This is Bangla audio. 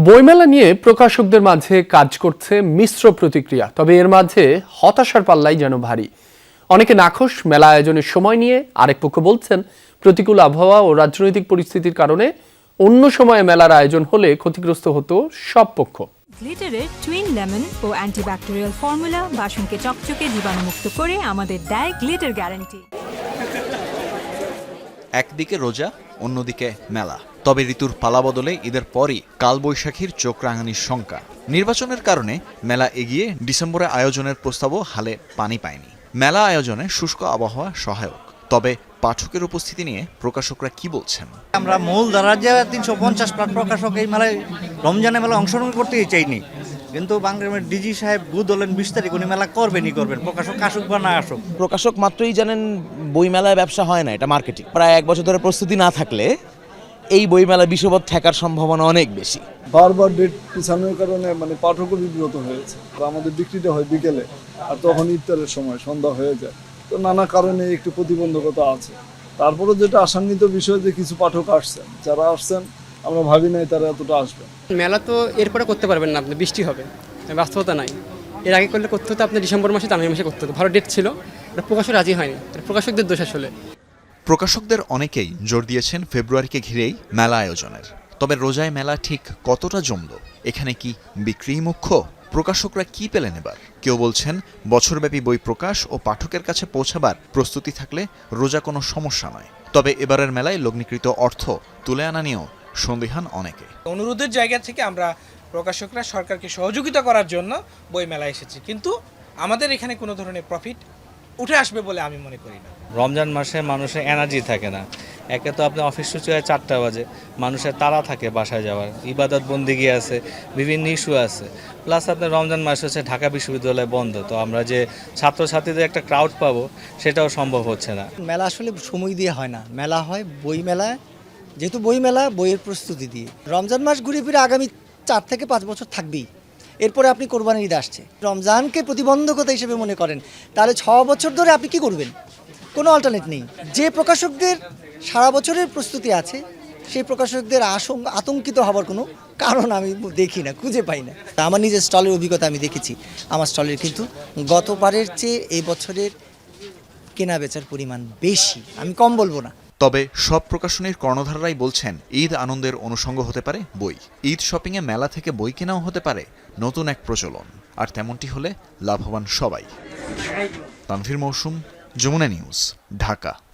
বইমেলা নিয়ে প্রকাশকদের মাঝে কাজ করছে মিশ্র প্রতিক্রিয়া, তবে এর মাঝে হতাশার পাল্লাই যেন ভারী। অনেকে নাখোশ মেলা আয়োজনের সময় নিয়ে, আরেক পক্ষ বলছেন প্রতিকূল আবহাওয়া ও রাজনৈতিক পরিস্থিতির কারণে অন্য সময়ে মেলার আয়োজন হলে ক্ষতিগ্রস্ত হতো সব পক্ষ। গ্লিটারের টুইন লেমন ও অ্যান্টিব্যাকটেরিয়াল ফর্মুলা বাসনকে চকচকে জীবাণুমুক্ত করে আমাদের দেয় গ্লিটার গ্যারান্টি। একদিকে রোজা, অন্যদিকে মেলা। তবে ঋতুর পালা বদলে ঈদের পরই কালবৈশাখীর চোখ রাঙানির শঙ্কা। নির্বাচনের কারণে মেলা এগিয়ে ডিসেম্বরে আয়োজনের প্রস্তাবও হালে পানি পায়নি। মেলা আয়োজনে শুষ্ক আবহাওয়া সহায়ক, তবে পাঠকের উপস্থিতি নিয়ে প্রকাশকরা কি বলছেন? আমরা মূল ধারা যে 350 প্লাস প্রকাশক এই মেলায় রমজানের মেলা অংশগ্রহণ করতেই চাইনি, কিন্তু বাংলাদেশের ডিজি সাহেব বুধ হলেন 20 তারিখ উনি মেলা করবেন, প্রকাশক আসুক বা না আসুক। প্রকাশক মাত্রই জানেন বই মেলায় ব্যবসা হয় না, এটা মার্কেটিং। প্রায় 1 বছর ধরে প্রস্তুতি না থাকলে এই বইমেলা বিষবৎ ঠেকার সম্ভাবনা অনেক বেশি। বারবার ডেট পিছানোর কারণে পাঠকও বিব্রত হয়েছে। আমাদের বিক্রিটা হয় বিকেলে, আর তখন ইফতারের সময় সন্ধ্যা হয়ে যায়, তো নানা কারণে একটু প্রতিবন্ধকতা আছে। তারপরে যেটা আশান্বিত বিষয় যে কিছু পাঠক আসছেন, যারা আসছেন আমরা ভাবি নাই তারা এতটা আসবেন। মেলা তো এরপরে করতে পারবেন না, আপনি বৃষ্টি হবে, বাস্তবতা নাই। এর আগে করলে করতে হতো আপনি ডিসেম্বর মাসে, জানুয়ারি মাসে করতে হতো, ভালো ডেট ছিল, প্রকাশক রাজি হয়নি, প্রকাশকদের দোষ আসলে। প্রকাশকদের অনেকেই জোর দিয়েছেন ফেব্রুয়ারিকে ঘিরেই মেলা আয়োজনের। তবে রোজায় মেলা ঠিক কতটা জমল, এখানে কি বিক্রিই মুখ্য? প্রকাশকরা কি পেলেন এবার? কেউ বলছেন বছরব্যাপী বই প্রকাশ ও পাঠকের কাছে পৌঁছাবার প্রস্তুতি থাকলে রোজা কোনো সমস্যা নয়। তবে এবারের মেলায় লগ্নিকৃত অর্থ তুলে আনা নিয়েও সন্দিহান অনেকে। অনুরোধের জায়গা থেকে আমরা প্রকাশকরা সরকারকে সহযোগিতা করার জন্য বই মেলায় এসেছি, কিন্তু আমাদের এখানে কোনো ধরনের প্রফিট উঠে আসবে বলে আমি মনে করি না। রমজান মাসে মানুষের এনার্জি থাকে না। একে তো আপনি অফিস ছুটি হয় 4টা বাজে, মানুষের তাড়া থাকে বাসায় যাওয়ার, ইবাদত বন্দিগি আছে, বিভিন্ন ইস্যু আছে। প্লাস আপনার রমজান মাসে হচ্ছে ঢাকা বিশ্ববিদ্যালয় বন্ধ, তো আমরা যে ছাত্রছাত্রীদের একটা ক্রাউড পাবো সেটাও সম্ভব হচ্ছে না। মেলা আসলে সময় দিয়ে হয় না, মেলা হয় বই মেলায়, যেহেতু বই মেলা বইয়ের প্রস্তুতি দিয়ে। রমজান মাস ঘুরে ফিরে আগামী 4 থেকে 5 বছর থাকবেই। এরপরে আপনি কোরবানির ঈদ আসছে, রমজানকে প্রতিবন্ধকতা হিসেবে মনে করেন, তাহলে 6 বছর ধরে আপনি কি করবেন? কোনো অল্টারনেট নেই। যে প্রকাশকদের সারা বছরের প্রস্তুতি আছে, সেই প্রকাশকদের আতঙ্কিত হবার কোনো কারণ আমি দেখি না, খুঁজে পাই না। আমার নিজের স্টলের অভিজ্ঞতা আমি দেখেছি, আমার স্টলের কিন্তু গতবারের চেয়ে এই বছরের কেনা বেচার পরিমাণ বেশি, আমি কম বলবো না। তবে সব প্রকাশনীর কর্ণধাররাই বলছেন ঈদ আনন্দের অনুষঙ্গ হতে পারে বই। ঈদ শপিংয়ে মেলা থেকে বই কেনাও হতে পারে নতুন এক প্রচলন, আর তেমনটি হলে লাভবান সবাই। তানভীর মৌসুম, যমুনা নিউজ, ঢাকা।